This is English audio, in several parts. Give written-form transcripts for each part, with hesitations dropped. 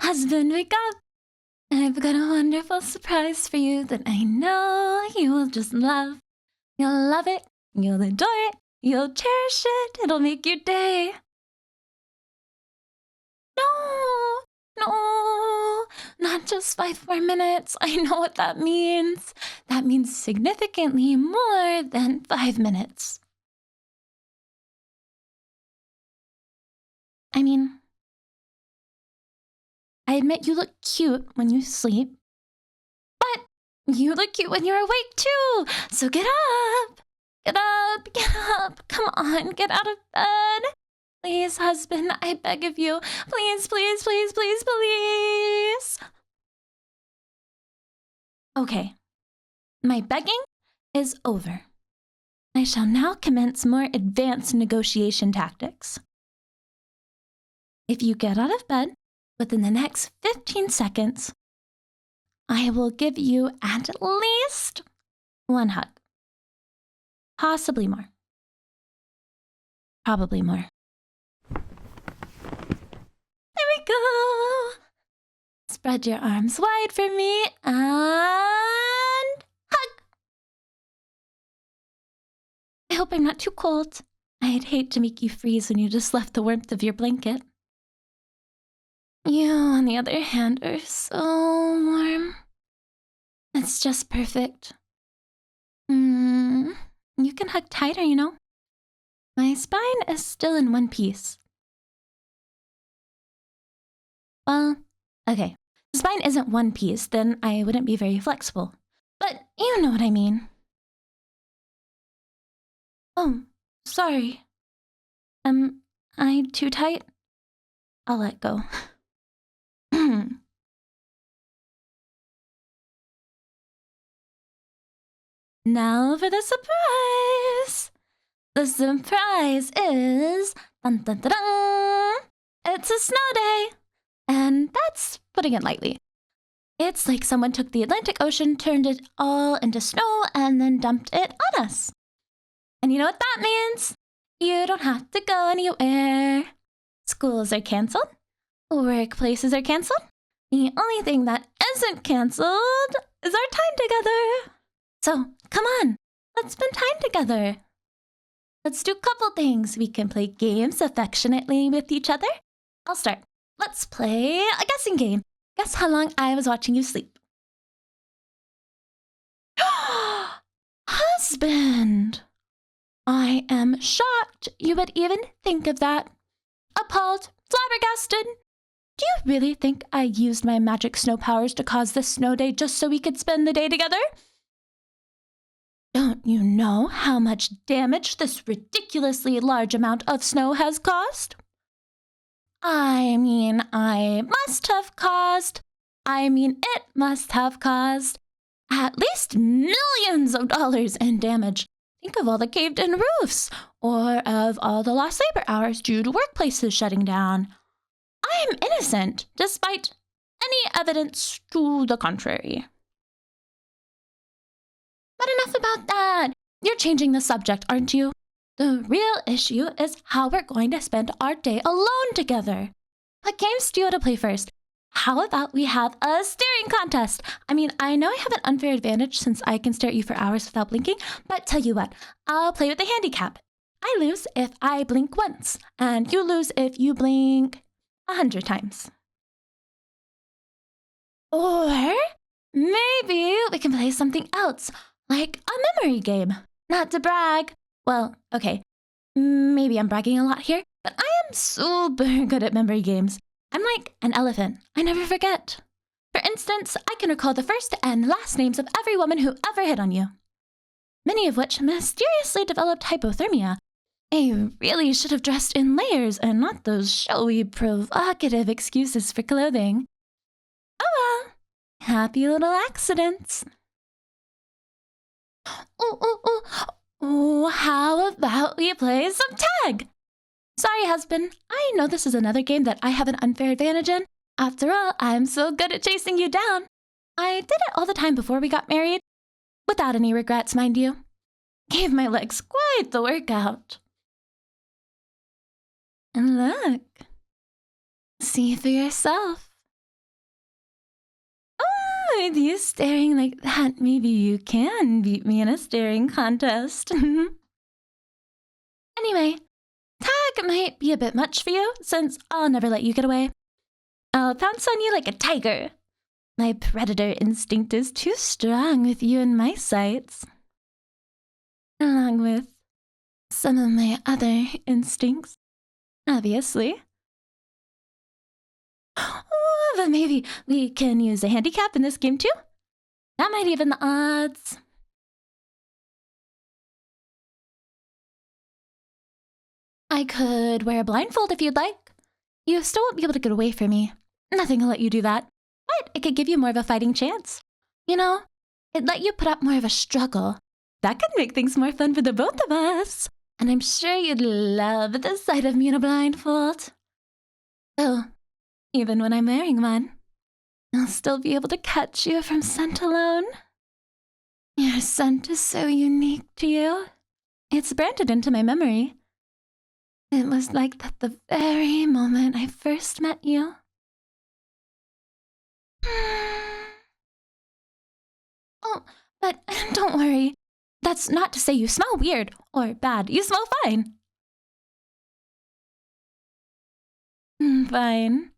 Husband, wake up. I've got a wonderful surprise for you that I know you will just love. You'll love it, you'll adore it, you'll cherish it, it'll make your day. No, not just 5 more minutes. I know what that means. That means significantly more than 5 minutes. I mean, I admit you look cute when you sleep, but you look cute when you're awake too. So get up, get up, get up. Come on, get out of bed. Please, husband, I beg of you. Please, please, please, please, please. Okay, my begging is over. I shall now commence more advanced negotiation tactics. If you get out of bed within the next 15 seconds, I will give you at least 1 hug. Possibly more. Probably more. There we go. Spread your arms wide for me and hug. I hope I'm not too cold. I'd hate to make you freeze when you just left the warmth of your blanket. You, on the other hand, are so warm. It's just perfect. You can hug tighter, you know. My spine is still in one piece. Well, okay. The spine isn't one piece, then I wouldn't be very flexible. But you know what I mean. Oh, sorry. Am I too tight? I'll let go. Now for the surprise! The surprise is... Dun, dun, dun, dun. It's a snow day! And that's putting it lightly. It's like someone took the Atlantic Ocean, turned it all into snow, and then dumped it on us. And you know what that means? You don't have to go anywhere. Schools are canceled. Workplaces are canceled. The only thing that isn't canceled is our time together. So, come on, let's spend time together. Let's do a couple things. We can play games affectionately with each other. I'll start. Let's play a guessing game. Guess how long I was watching you sleep. Husband! I am shocked you would even think of that. Appalled, flabbergasted. Do you really think I used my magic snow powers to cause this snow day just so we could spend the day together? Don't you know how much damage this ridiculously large amount of snow has caused? It must have caused at least millions of dollars in damage. Think of all the caved-in roofs, or of all the lost labor hours due to workplaces shutting down. I am innocent, despite any evidence to the contrary. But enough about that. You're changing the subject, aren't you? The real issue is how we're going to spend our day alone together. What games do you want to play first? How about we have a staring contest? I mean, I know I have an unfair advantage since I can stare at you for hours without blinking, but tell you what, I'll play with the handicap. I lose if I blink once, and you lose if you blink 100 times. Or maybe we can play something else, like a memory game. Not to brag. Well, okay, maybe I'm bragging a lot here, but I am super good at memory games. I'm like an elephant. I never forget. For instance, I can recall the first and last names of every woman who ever hit on you. Many of which mysteriously developed hypothermia. I really should have dressed in layers and not those showy, provocative excuses for clothing. Oh well, happy little accidents. Oh, how about we play some tag? Sorry, husband. I know this is another game that I have an unfair advantage in. After all, I'm so good at chasing you down. I did it all the time before we got married. Without any regrets, mind you. Gave my legs quite the workout. And look. see for yourself. Oh, with you staring like that, maybe you can beat me in a staring contest. Anyway, tag might be a bit much for you, since I'll never let you get away. I'll pounce on you like a tiger. My predator instinct is too strong with you in my sights. Along with some of my other instincts, obviously. Oh, but maybe we can use a handicap in this game too? That might even the odds. I could wear a blindfold if you'd like. You still won't be able to get away from me. Nothing will let you do that. But it could give you more of a fighting chance. You know, it'd let you put up more of a struggle. That could make things more fun for the both of us. And I'm sure you'd love the sight of me in a blindfold. Oh, even when I'm wearing one, I'll still be able to catch you from scent alone. Your scent is so unique to you. It's branded into my memory. It was like that the very moment I first met you. Oh, but don't worry. That's not to say you smell weird or bad. You smell fine. Fine.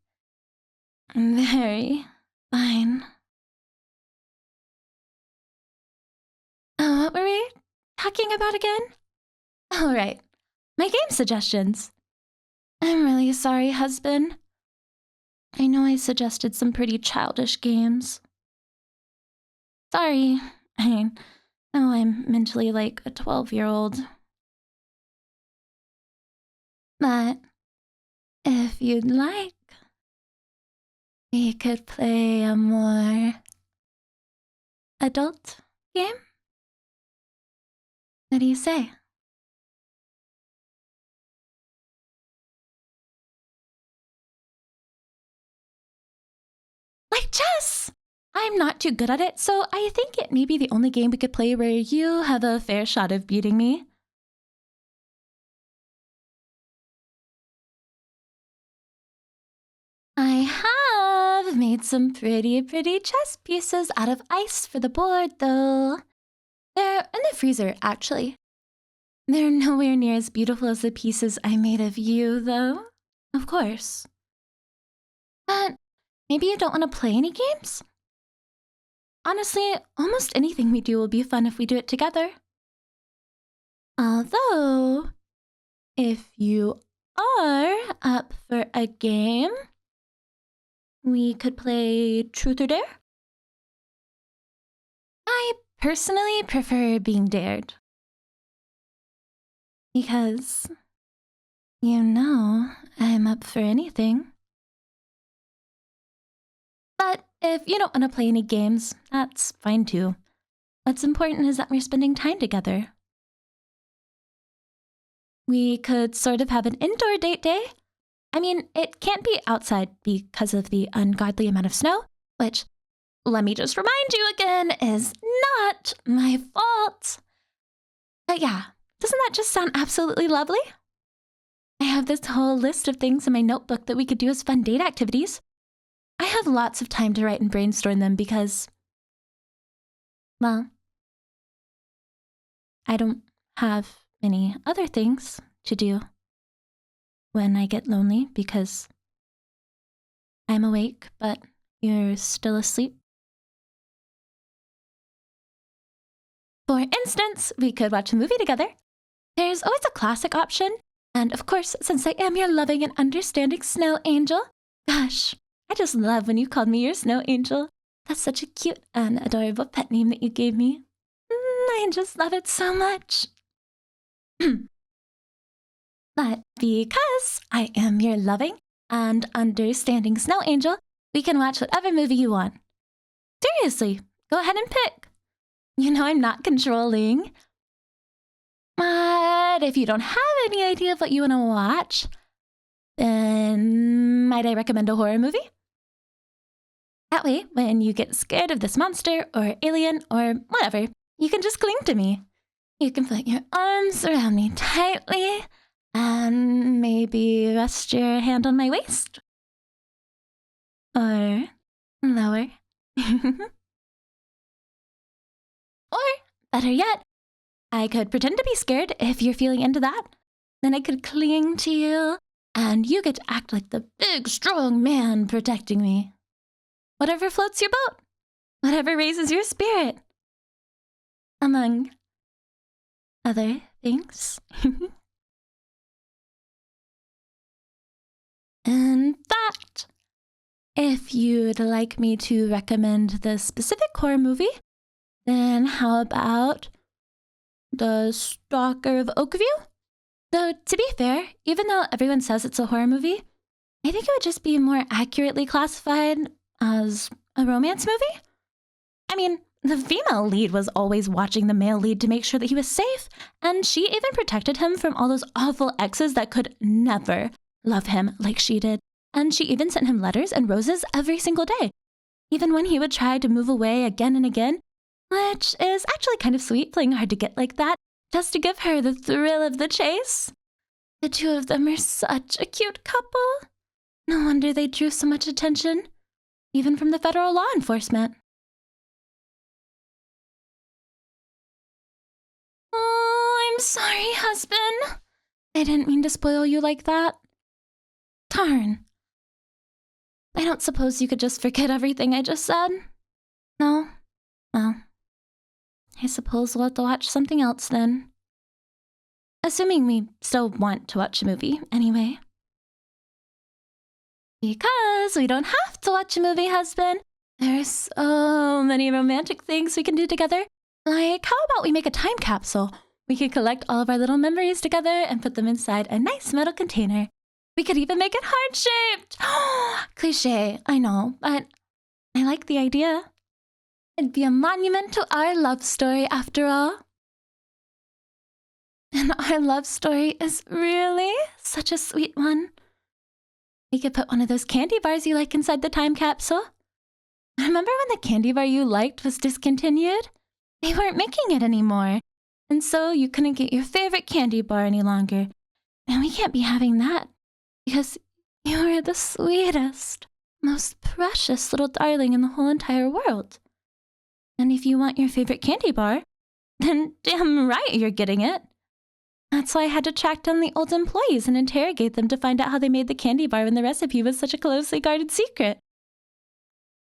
Very fine. What were we talking about again? Oh, right. My game suggestions. I'm really sorry, husband. I know I suggested some pretty childish games. Sorry. I know I'm mentally like a 12-year-old. But if you'd like, we could play a more adult game? What do you say? Like chess! I'm not too good at it, so I think it may be the only game we could play where you have a fair shot of beating me. I have made some pretty chess pieces out of ice for the board, though. They're in the freezer, actually. They're nowhere near as beautiful as the pieces I made of you, though. Of course. But maybe you don't want to play any games? Honestly, almost anything we do will be fun if we do it together. Although, if you are up for a game, we could play Truth or Dare? I personally prefer being dared. Because, you know, I'm up for anything. But if you don't want to play any games, that's fine too. What's important is that we're spending time together. We could sort of have an indoor date day. I mean, it can't be outside because of the ungodly amount of snow, which, let me just remind you again, is not my fault. But yeah, doesn't that just sound absolutely lovely? I have this whole list of things in my notebook that we could do as fun date activities. I have lots of time to write and brainstorm them because, well, I don't have many other things to do when I get lonely because I'm awake, but you're still asleep. For instance, we could watch a movie together. There's always a classic option, and of course, since I am your loving and understanding snow angel, gosh, I just love when you called me your snow angel. That's such a cute and adorable pet name that you gave me. I just love it so much. But because I am your loving and understanding snow angel, we can watch whatever movie you want. Seriously, go ahead and pick. You know I'm not controlling. But if you don't have any idea of what you want to watch, then might I recommend a horror movie? That way, when you get scared of this monster or alien or whatever, you can just cling to me. You can put your arms around me tightly and maybe rest your hand on my waist. or lower. Or, better yet, I could pretend to be scared if you're feeling into that. Then I could cling to you, and you get to act like the big, strong man protecting me. Whatever floats your boat. Whatever raises your spirit. Among other things. In fact, if you'd like me to recommend the specific horror movie, then how about The Stalker of Oakview? Though, to be fair, even though everyone says it's a horror movie, I think it would just be more accurately classified as a romance movie. I mean, the female lead was always watching the male lead to make sure that he was safe, and she even protected him from all those awful exes that could never love him like she did. And she even sent him letters and roses every single day, even when he would try to move away again and again, which is actually kind of sweet, playing hard to get like that, just to give her the thrill of the chase. The two of them are such a cute couple. No wonder they drew so much attention, even from the federal law enforcement. Oh, I'm sorry, husband. I didn't mean to spoil you like that. Darn. I don't suppose you could just forget everything I just said? No? Well, I suppose we'll have to watch something else then. Assuming we still want to watch a movie, anyway. Because we don't have to watch a movie, husband. There are so many romantic things we can do together. Like, how about we make a time capsule? We could collect all of our little memories together and put them inside a nice metal container. We could even make it heart-shaped. Cliché, I know, but I like the idea. It'd be a monument to our love story, after all. And our love story is really such a sweet one. We could put one of those candy bars you like inside the time capsule. Remember when the candy bar you liked was discontinued? They weren't making it anymore. And so you couldn't get your favorite candy bar any longer. And we can't be having that. Because you are the sweetest, most precious little darling in the whole entire world. And if you want your favorite candy bar, then damn right you're getting it. That's why I had to track down the old employees and interrogate them to find out how they made the candy bar when the recipe was such a closely guarded secret.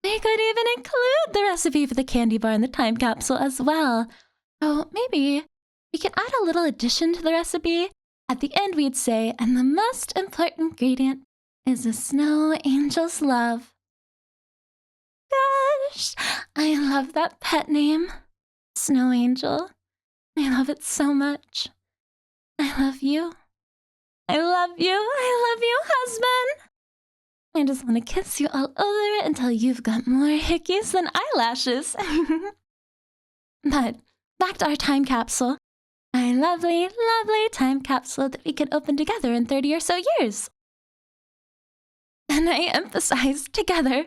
We could even include the recipe for the candy bar in the time capsule as well. So maybe we can add a little addition to the recipe. At the end we'd say, and the most important ingredient is a snow angel's love. Gosh, I love that pet name. Snow Angel. I love it so much. I love you. I love you. I love you, husband. I just want to kiss you all over it until you've got more hickeys than eyelashes. But back to our time capsule. Our lovely, lovely time capsule that we can open together in 30 or so years. And I emphasize together,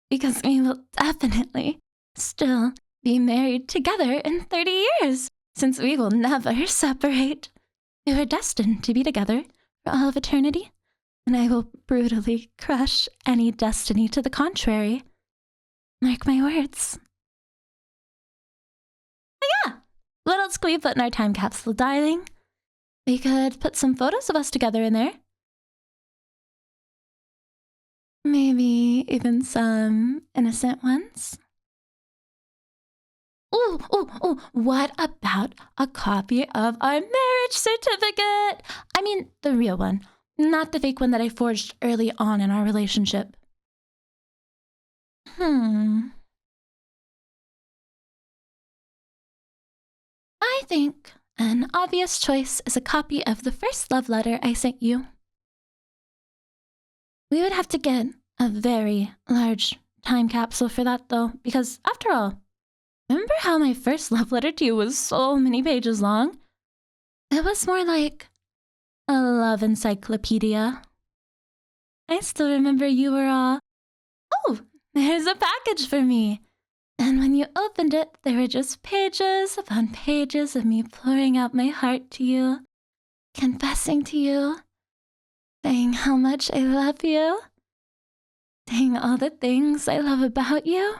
because we will definitely still be married together in 30 years, since we will never separate. We were destined to be together for all of eternity, and I will brutally crush any destiny to the contrary. Mark my words. But yeah, what else could we put in our time capsule, darling? We could put some photos of us together in there. Maybe even some innocent ones. Ooh, what about a copy of our marriage certificate? I mean, the real one, not the fake one that I forged early on in our relationship. I think an obvious choice is a copy of the first love letter I sent you. We would have to get a very large time capsule for that, though, because after all, remember how my first love letter to you was so many pages long? It was more like a love encyclopedia. I still remember you were all, oh, there's a package for me. And when you opened it, there were just pages upon pages of me pouring out my heart to you, confessing to you, saying how much I love you, saying all the things I love about you.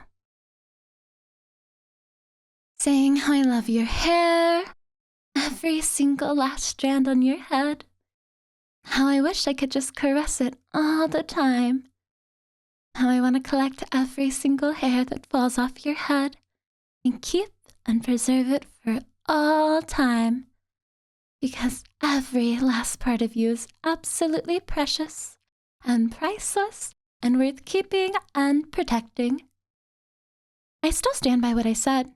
Saying how I love your hair, every single last strand on your head. How I wish I could just caress it all the time. How I want to collect every single hair that falls off your head and keep and preserve it for all time. Because every last part of you is absolutely precious and priceless and worth keeping and protecting. I still stand by what I said.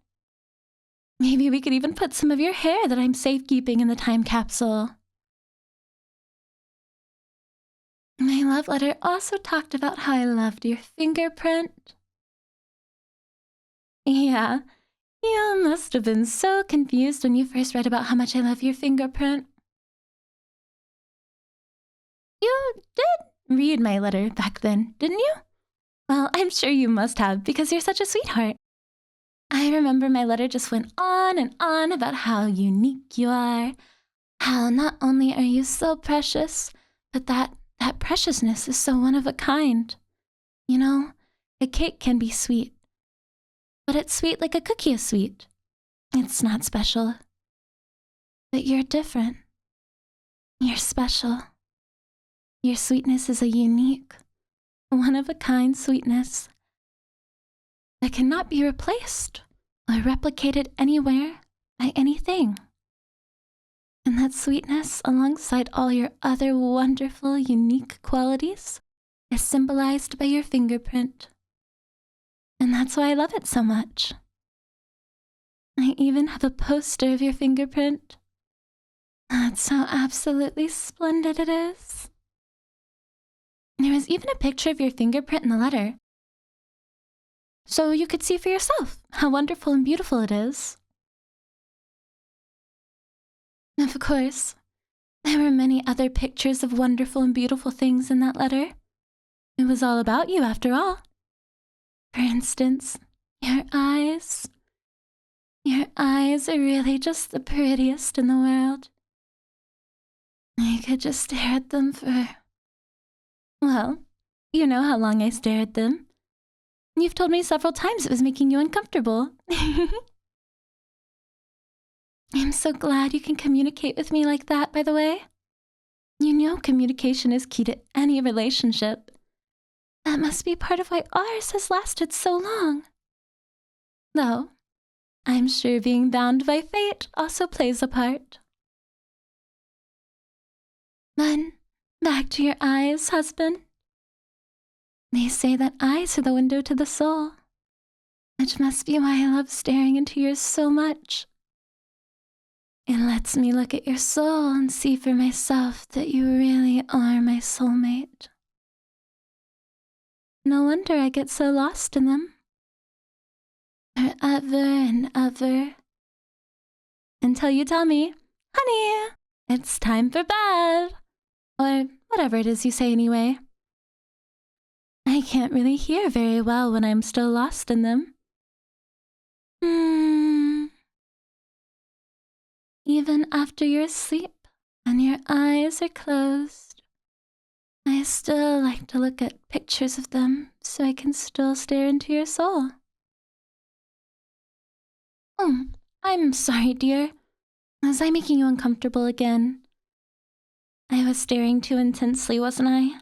Maybe we could even put some of your hair that I'm safekeeping in the time capsule. My love letter also talked about how I loved your fingerprint. Yeah, you must have been so confused when you first read about how much I love your fingerprint. You did read my letter back then, didn't you? Well, I'm sure you must have, because you're such a sweetheart. I remember my letter just went on and on about how unique you are, how not only are you so precious, but that preciousness is so one of a kind. You know, a cake can be sweet, but it's sweet like a cookie is sweet. It's not special. But you're different. You're special. Your sweetness is a unique, one-of-a-kind sweetness that cannot be replaced or replicated anywhere by anything. And that sweetness, alongside all your other wonderful, unique qualities, is symbolized by your fingerprint. And that's why I love it so much. I even have a poster of your fingerprint. That's how absolutely splendid it is. There was even a picture of your fingerprint in the letter, so you could see for yourself how wonderful and beautiful it is. Of course, there were many other pictures of wonderful and beautiful things in that letter. It was all about you, after all. For instance, your eyes. Your eyes are really just the prettiest in the world. I could just stare at them for... Well, you know how long I stare at them. You've told me several times it was making you uncomfortable. I'm so glad you can communicate with me like that, by the way. You know communication is key to any relationship. That must be part of why ours has lasted so long. Though, I'm sure being bound by fate also plays a part. Then, back to your eyes, husband. They say that eyes are the window to the soul, which must be why I love staring into yours so much. It lets me look at your soul and see for myself that you really are my soulmate. No wonder I get so lost in them. Forever and ever. Until you tell me, honey, it's time for bed. Or whatever it is you say anyway. I can't really hear very well when I'm still lost in them. Even after you're asleep and your eyes are closed, I still like to look at pictures of them so I can still stare into your soul. Oh, I'm sorry, dear. Was I making you uncomfortable again? I was staring too intensely, wasn't I?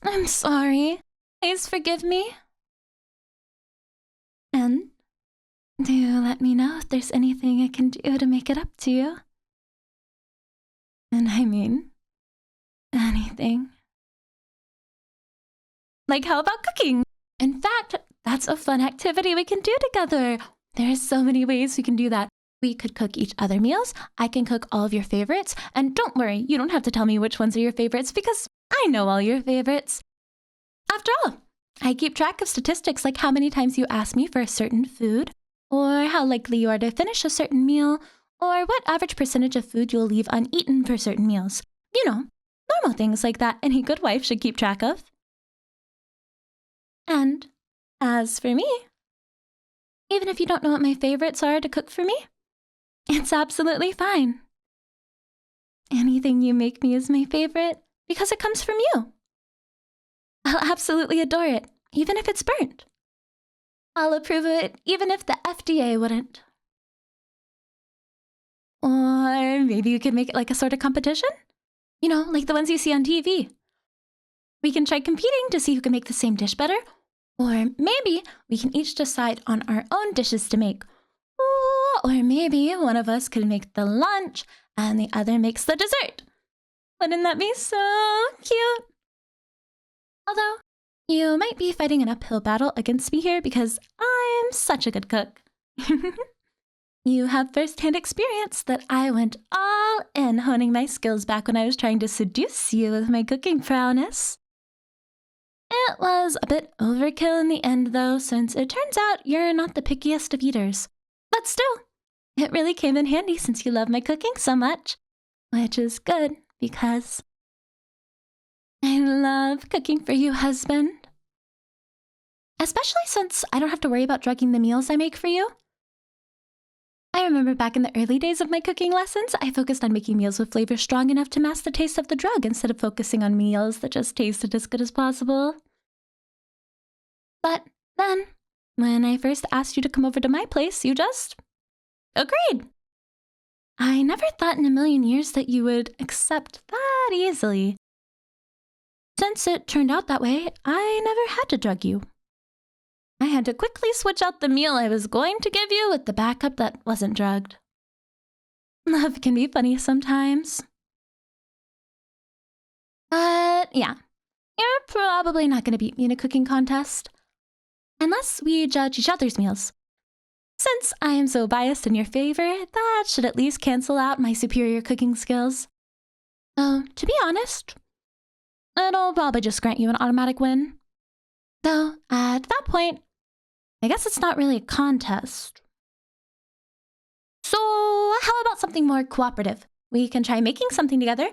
I'm sorry. Please forgive me. And do let me know if there's anything I can do to make it up to you. And I mean, anything. Like, how about cooking? In fact, that's a fun activity we can do together. There are so many ways we can do that. We could cook each other meals. I can cook all of your favorites. And don't worry, you don't have to tell me which ones are your favorites because I know all your favorites. After all, I keep track of statistics like how many times you ask me for a certain food, or how likely you are to finish a certain meal, or what average percentage of food you'll leave uneaten for certain meals. You know, normal things like that any good wife should keep track of. And as for me, even if you don't know what my favorites are to cook for me, it's absolutely fine. Anything you make me is my favorite because it comes from you. I'll absolutely adore it, even if it's burnt. I'll approve of it, even if the FDA wouldn't. Or maybe you could make it like a sort of competition? You know, like the ones you see on TV. We can try competing to see who can make the same dish better. Or maybe we can each decide on our own dishes to make. Or maybe one of us could make the lunch and the other makes the dessert. Wouldn't that be so cute? Although, you might be fighting an uphill battle against me here because I'm such a good cook. You have first-hand experience that I went all in honing my skills back when I was trying to seduce you with my cooking prowess. It was a bit overkill in the end, though, since it turns out you're not the pickiest of eaters. But still, it really came in handy since you love my cooking so much, which is good because I love cooking for you, husband. Especially since I don't have to worry about drugging the meals I make for you. I remember back in the early days of my cooking lessons, I focused on making meals with flavor strong enough to mask the taste of the drug instead of focusing on meals that just tasted as good as possible. But then, when I first asked you to come over to my place, you just agreed. I never thought in a million years that you would accept that easily. Since it turned out that way, I never had to drug you. I had to quickly switch out the meal I was going to give you with the backup that wasn't drugged. Love can be funny sometimes. But yeah, you're probably not going to beat me in a cooking contest. Unless we judge each other's meals. Since I am so biased in your favor, that should at least cancel out my superior cooking skills. Oh, to be honest, it'll probably just grant you an automatic win. Though, at that point, I guess it's not really a contest. So, how about something more cooperative? We can try making something together.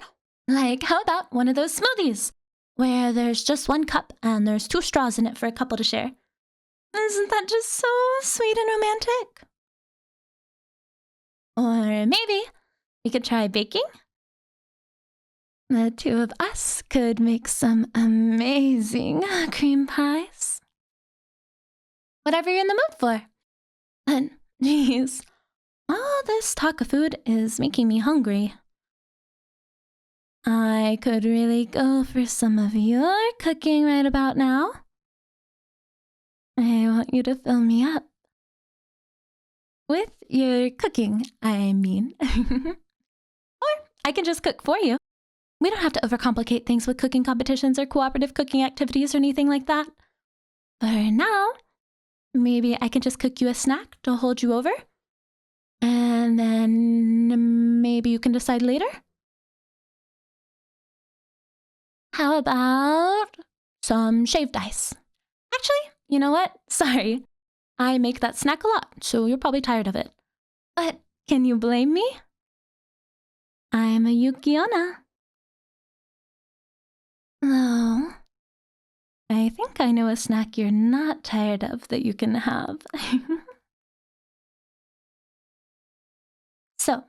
Like, how about one of those smoothies, where there's just one cup and there's 2 straws in it for a couple to share. Isn't that just so sweet and romantic? Or maybe we could try baking. The 2 of us could make some amazing cream pies. Whatever you're in the mood for. And, geez, all this talk of food is making me hungry. I could really go for some of your cooking right about now. I want you to fill me up. With your cooking, I mean. Or I can just cook for you. We don't have to overcomplicate things with cooking competitions or cooperative cooking activities or anything like that. For now, maybe I can just cook you a snack to hold you over. And then maybe you can decide later. How about some shaved ice? Actually, you know what? Sorry. I make that snack a lot, so you're probably tired of it. But can you blame me? I'm a Yuki Onna. Oh, I think I know a snack you're not tired of that you can have. So,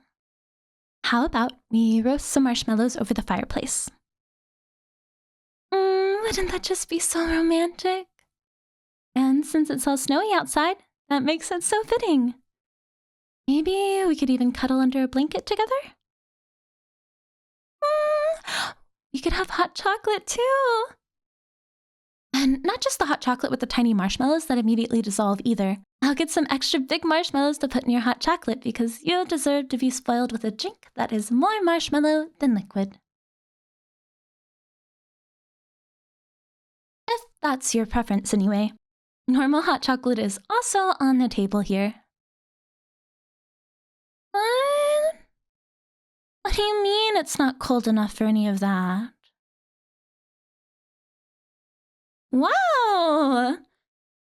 how about we roast some marshmallows over the fireplace? Wouldn't that just be so romantic? And since it's all snowy outside, that makes it so fitting. Maybe we could even cuddle under a blanket together? We could have hot chocolate too. And not just the hot chocolate with the tiny marshmallows that immediately dissolve either. I'll get some extra big marshmallows to put in your hot chocolate because you deserve to be spoiled with a drink that is more marshmallow than liquid. If that's your preference anyway. Normal hot chocolate is also on the table here. What do you mean it's not cold enough for any of that? Wow!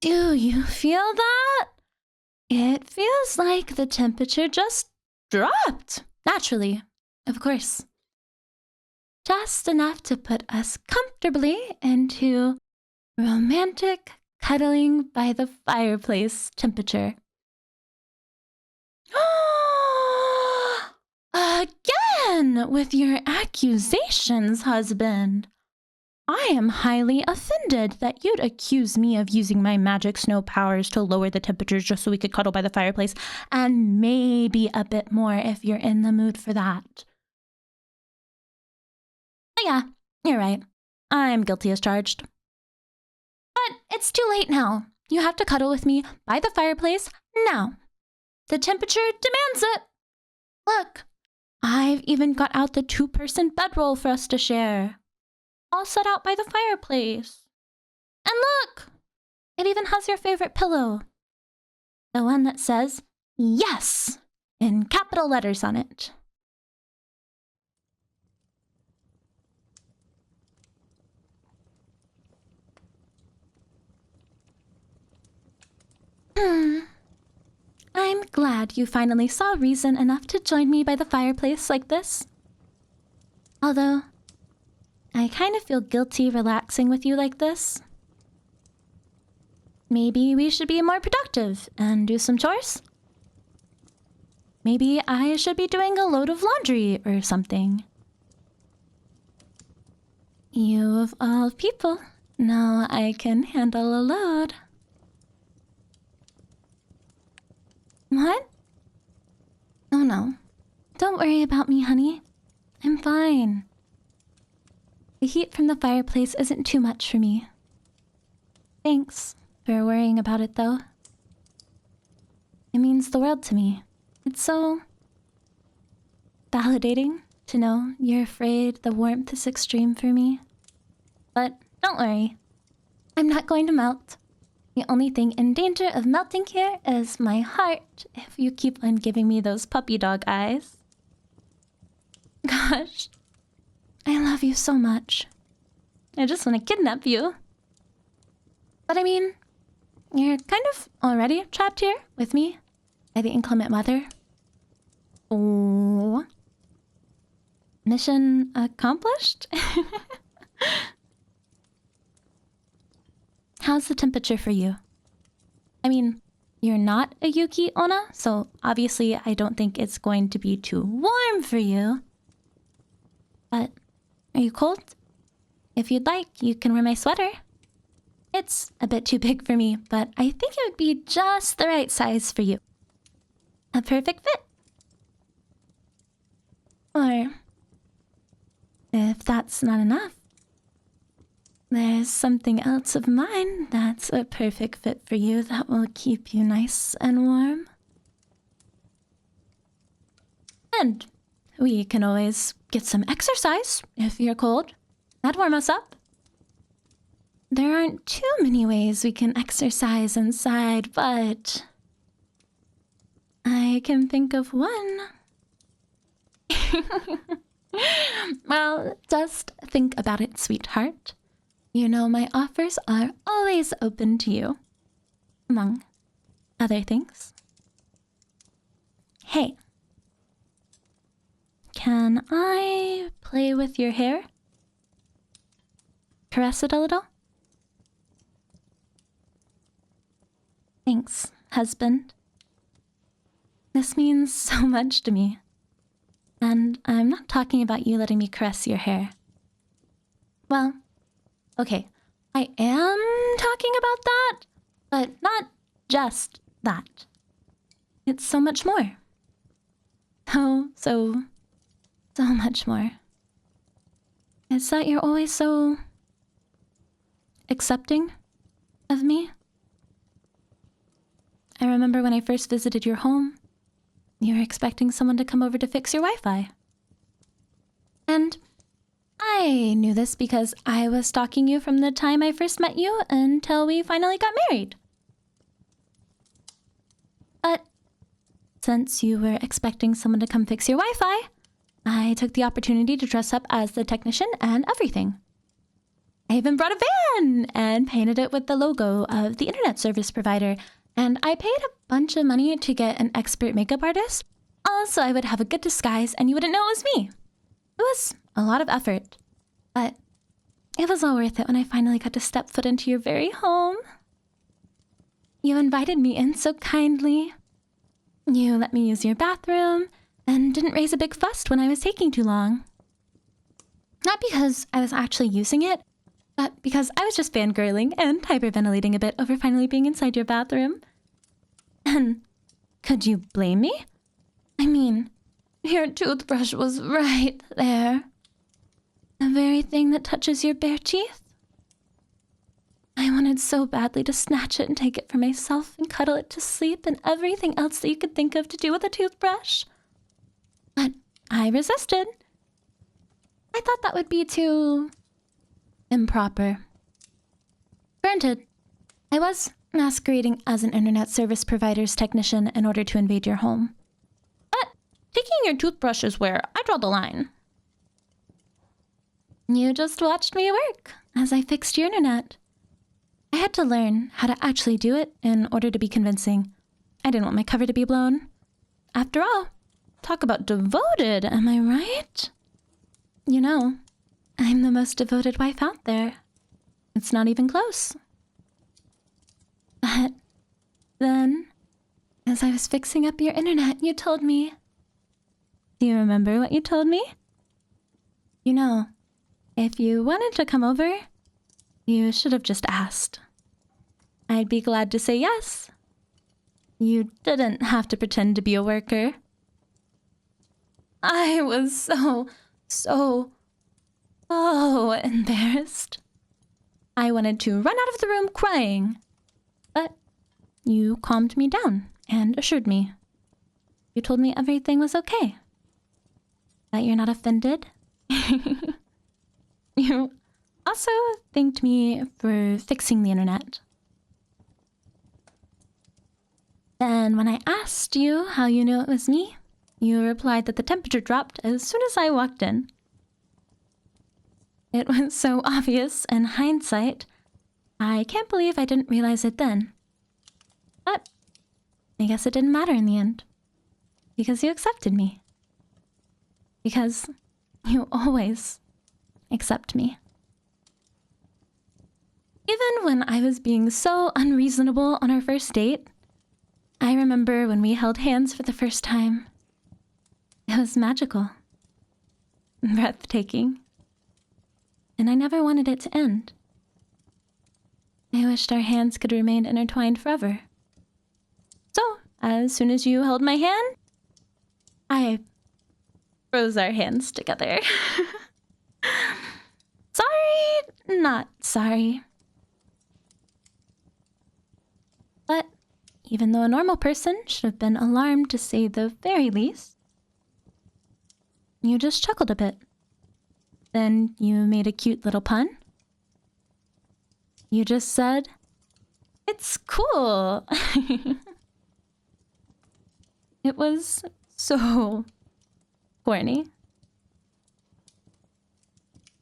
Do you feel that? It feels like the temperature just dropped. Naturally, of course. Just enough to put us comfortably into romantic cuddling by the fireplace temperature. Again with your accusations, husband. I am highly offended that you'd accuse me of using my magic snow powers to lower the temperatures just so we could cuddle by the fireplace, and maybe a bit more if you're in the mood for that. But yeah, you're right. I'm guilty as charged. But it's too late now. You have to cuddle with me by the fireplace now. The temperature demands it. Look, I've even got out the 2-person bedroll for us to share. All set out by the fireplace. And look! It even has your favorite pillow. The one that says, yes, in capital letters on it. I'm glad you finally saw reason enough to join me by the fireplace like this. Although, I kind of feel guilty relaxing with you like this. Maybe we should be more productive and do some chores? Maybe I should be doing a load of laundry or something. You of all people know I can handle a load. What? Oh no. Don't worry about me, honey. I'm fine. The heat from the fireplace isn't too much for me. Thanks for worrying about it, though. It means the world to me. It's so validating to know you're afraid the warmth is extreme for me. But don't worry. I'm not going to melt. The only thing in danger of melting here is my heart if you keep on giving me those puppy dog eyes. Gosh, I love you so much. I just want to kidnap you. But I mean, you're kind of already trapped here with me by the inclement weather. Oh. Mission accomplished? How's the temperature for you? I mean, you're not a Yuki, Onna, so obviously I don't think it's going to be too warm for you. But are you cold? If you'd like, you can wear my sweater. It's a bit too big for me, but I think it would be just the right size for you. A perfect fit. Or, if that's not enough, there's something else of mine that's a perfect fit for you that will keep you nice and warm. And we can always get some exercise if you're cold. That'd warm us up. There aren't too many ways we can exercise inside, but I can think of one. Well, just think about it, sweetheart. You know my offers are always open to you, among other things. Hey, can I play with your hair? Caress it a little? Thanks, husband. This means so much to me. And I'm not talking about you letting me caress your hair. Well, okay, I am talking about that, but not just that. It's so much more. Oh, so much more. It's that you're always so accepting of me. I remember when I first visited your home, you were expecting someone to come over to fix your Wi-Fi. And I knew this because I was stalking you from the time I first met you until we finally got married. But since you were expecting someone to come fix your Wi-Fi, I took the opportunity to dress up as the technician and everything. I even brought a van and painted it with the logo of the internet service provider, and I paid a bunch of money to get an expert makeup artist. Also, I would have a good disguise and you wouldn't know it was me. It was a lot of effort, but it was all worth it when I finally got to step foot into your very home. You invited me in so kindly. You let me use your bathroom and didn't raise a big fuss when I was taking too long. Not because I was actually using it, But because I was just fangirling and hyperventilating a bit over finally being inside your bathroom. And could you blame me? I mean, your toothbrush was right there. The very thing that touches your bare teeth. I wanted so badly to snatch it and take it for myself and cuddle it to sleep and everything else that you could think of to do with a toothbrush. But I resisted. I thought that would be too improper. Granted, I was masquerading as an internet service provider's technician in order to invade your home. But taking your toothbrush is where I draw the line. You just watched me work as I fixed your internet. I had to learn how to actually do it in order to be convincing. I didn't want my cover to be blown. After all, talk about devoted, am I right? You know, I'm the most devoted wife out there. It's not even close. But then, as I was fixing up your internet, you told me... Do you remember what you told me? You know, if you wanted to come over, you should have just asked. I'd be glad to say yes. You didn't have to pretend to be a worker. I was so embarrassed. I wanted to run out of the room crying. But you calmed me down and assured me. You told me everything was okay. That you're not offended. You also thanked me for fixing the internet. Then when I asked you how you knew it was me, you replied that the temperature dropped as soon as I walked in. It was so obvious in hindsight, I can't believe I didn't realize it then. But I guess it didn't matter in the end. Because you accepted me. Because you always accept me. Even when I was being so unreasonable on our first date, I remember when we held hands for the first time. It was magical. Breathtaking. And I never wanted it to end. I wished our hands could remain intertwined forever. So, as soon as you held my hand, I froze our hands together. Sorry, not sorry. But even though a normal person should have been alarmed to say the very least, you just chuckled a bit. Then you made a cute little pun. You just said, "It's cool." It was so corny.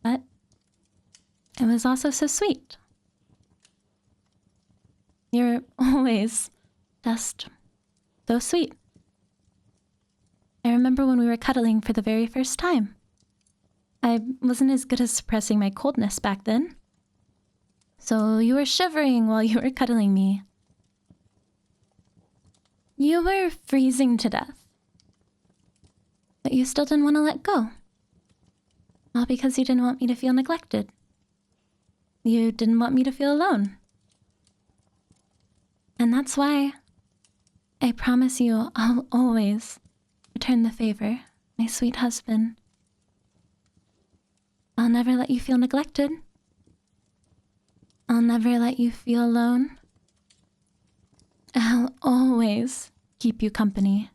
But it was also so sweet. You're always just so sweet. I remember when we were cuddling for the very first time. I wasn't as good as suppressing my coldness back then. So you were shivering while you were cuddling me. You were freezing to death. But you still didn't want to let go. All because you didn't want me to feel neglected. You didn't want me to feel alone. And that's why I promise you I'll always return the favor, my sweet husband. I'll never let you feel neglected. I'll never let you feel alone. I'll always keep you company.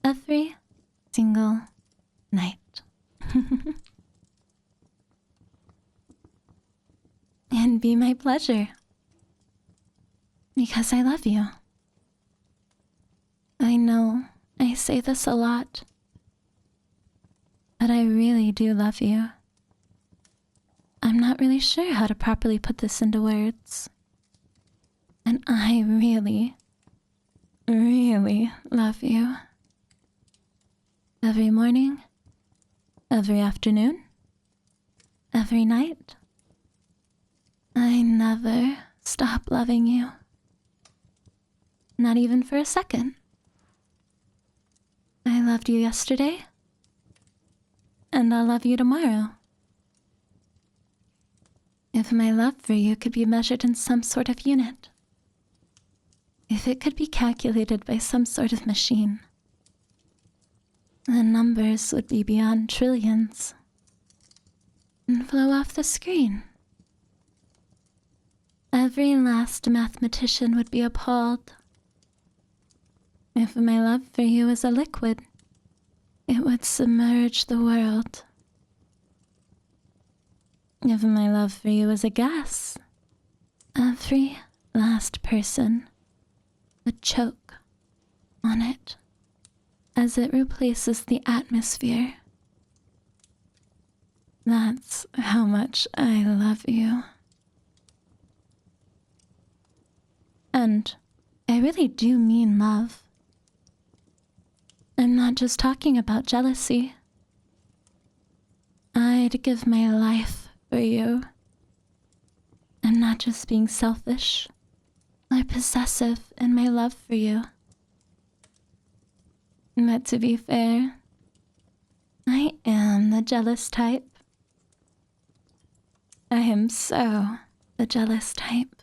Every single night. And be my pleasure. Because I love you. I know I say this a lot, but I really do love you. I'm not really sure how to properly put this into words. And I really, really love you. Every morning, every afternoon, every night. I never stop loving you. Not even for a second. I loved you yesterday, and I'll love you tomorrow. If my love for you could be measured in some sort of unit, if it could be calculated by some sort of machine, the numbers would be beyond trillions and flow off the screen. Every last mathematician would be appalled. If my love for you was a liquid, it would submerge the world. If my love for you was a gas, every last person would choke on it as it replaces the atmosphere. That's how much I love you. And I really do mean love. I'm not just talking about jealousy. I'd give my life for you. I'm not just being selfish or possessive in my love for you. But to be fair, I am the jealous type. I am so the jealous type.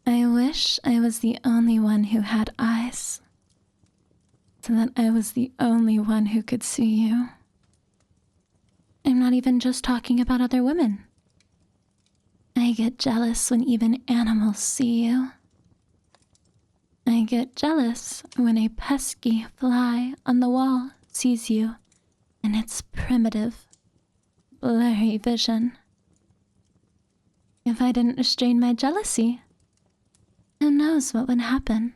I wish I was the only one who had eyes, so that I was the only one who could see you. I'm not even just talking about other women. I get jealous when even animals see you. I get jealous when a pesky fly on the wall sees you in its primitive, blurry vision. If I didn't restrain my jealousy, who knows what would happen?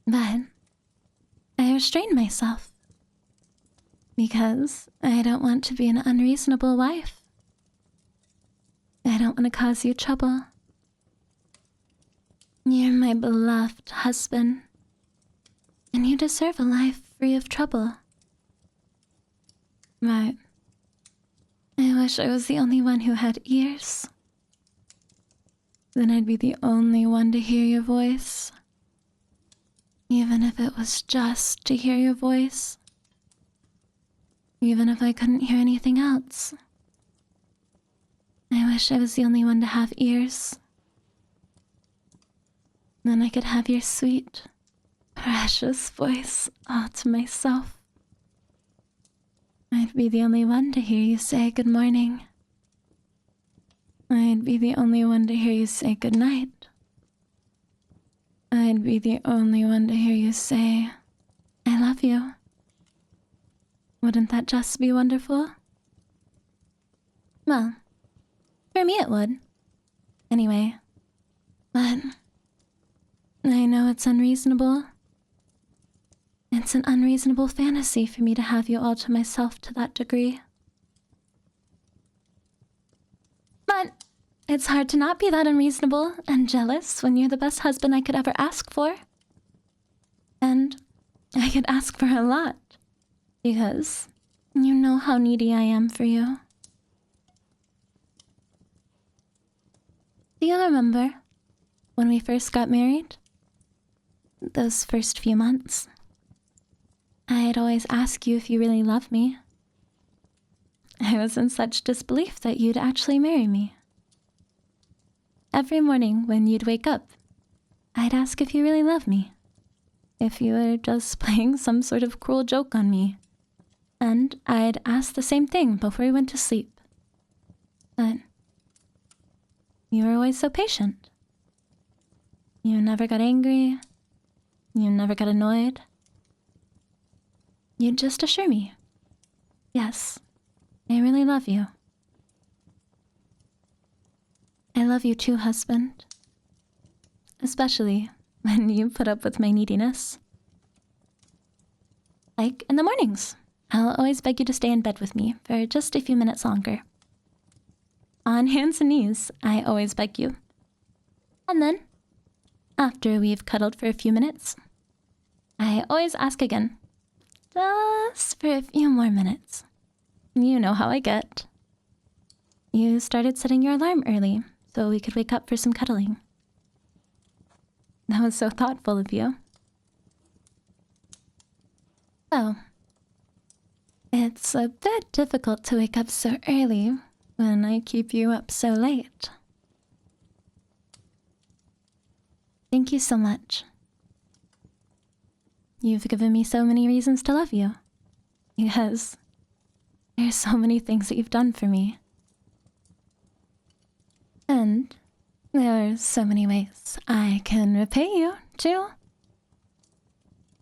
But I restrain myself because I don't want to be an unreasonable wife. I don't want to cause you trouble. You're my beloved husband, and you deserve a life free of trouble. But I wish I was the only one who had ears. Then I'd be the only one to hear your voice. Even if it was just to hear your voice. Even if I couldn't hear anything else. I wish I was the only one to have ears. Then I could have your sweet, precious voice all to myself. I'd be the only one to hear you say good morning. I'd be the only one to hear you say good night. I'd be the only one to hear you say, I love you. Wouldn't that just be wonderful? Well, for me it would. Anyway, but I know it's unreasonable. It's an unreasonable fantasy for me to have you all to myself to that degree. But it's hard to not be that unreasonable and jealous when you're the best husband I could ever ask for. And I could ask for a lot, because you know how needy I am for you. Do you remember when we first got married? Those first few months. I'd always ask you if you really love me. I was in such disbelief that you'd actually marry me. Every morning when you'd wake up, I'd ask if you really love me. If you were just playing some sort of cruel joke on me. And I'd ask the same thing before we went to sleep. But you were always so patient. You never got angry. You never got annoyed. You'd just assure me, yes, I really love you. I love you too, husband. Especially when you put up with my neediness. Like in the mornings, I'll always beg you to stay in bed with me for just a few minutes longer. On hands and knees, I always beg you. And then, after we've cuddled for a few minutes, I always ask again. Just for a few more minutes. You know how I get. You started setting your alarm early, so we could wake up for some cuddling. That was so thoughtful of you. So, It's a bit difficult to wake up so early when I keep you up so late. Thank you so much. You've given me so many reasons to love you. Because there's so many things that you've done for me. And there are so many ways I can repay you, too.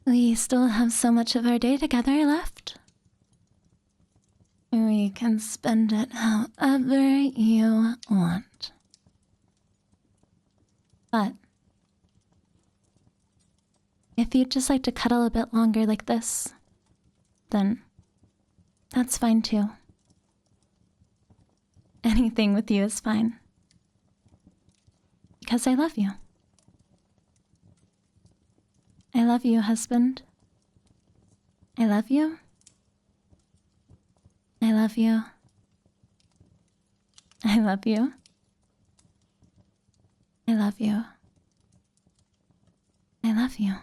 We still have so much of our day together left. We can spend it however you want. But if you'd just like to cuddle a bit longer like this, then that's fine too. Anything with you is fine. Because I love you. I love you, husband. I love you. I love you. I love you. I love you. I love you.